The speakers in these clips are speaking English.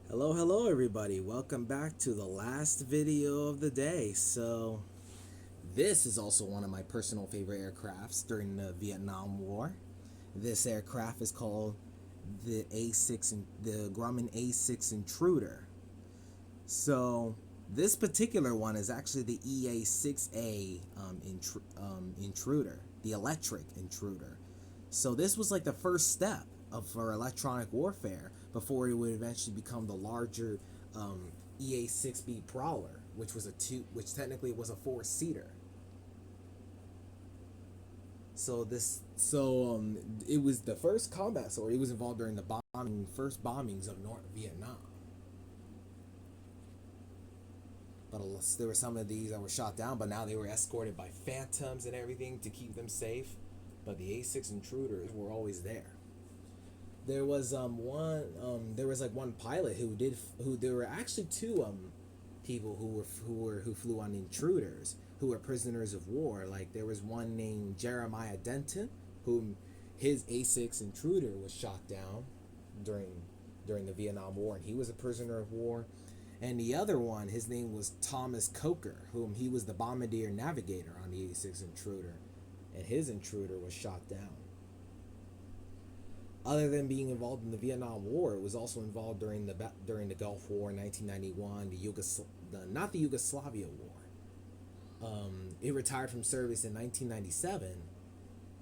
Hello everybody. Welcome back to the last video of the day. So, this is also one of my personal favorite aircrafts during the Vietnam War. This aircraft is called the Grumman A6 Intruder. So, this particular one is actually the EA-6A Intruder, the electric Intruder. So this was like the first step for electronic warfare before it would eventually become the larger EA-6B Prowler, which technically was a four-seater. It was the first combat sword. It was involved during the first bombings of North Vietnam. But there were some of these that were shot down, but now they were escorted by phantoms and everything to keep them safe. But the A6 intruders were always there. There was like one pilot who there were actually two people who flew on intruders who were prisoners of war. Like there was one named Jeremiah Denton, whom his A6 intruder was shot down during the Vietnam War, and he was a prisoner of war. And the other one, his name was Thomas Coker, whom he was the bombardier navigator on the A6 intruder, and his intruder was shot down. Other than being involved in the Vietnam War, it was also involved during the Gulf War in 1991, not the Yugoslavia War. It retired from service in 1997,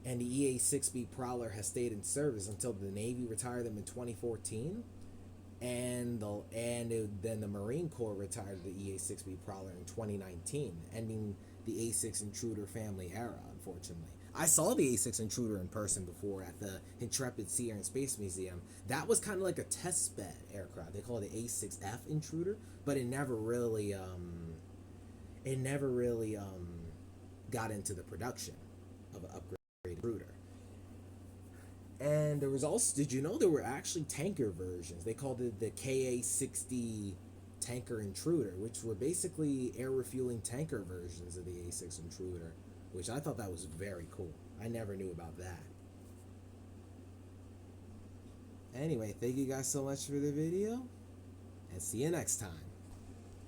and the EA-6B Prowler has stayed in service until the Navy retired them in 2014, and then the Marine Corps retired the EA-6B Prowler in 2019, ending the A6 Intruder family era, unfortunately. I saw the A6 Intruder in person before at the Intrepid Sea Air and Space Museum. That was kind of like a test bed aircraft. They call it the A6F Intruder, but it never really got into the production of an upgraded Intruder. And there was also, did you know there were actually tanker versions? They called it the KA-60 Tanker Intruder, which were basically air refueling tanker versions of the A6 Intruder, which I thought that was very cool. I never knew about that. Anyway, thank you guys so much for the video, and see you next time.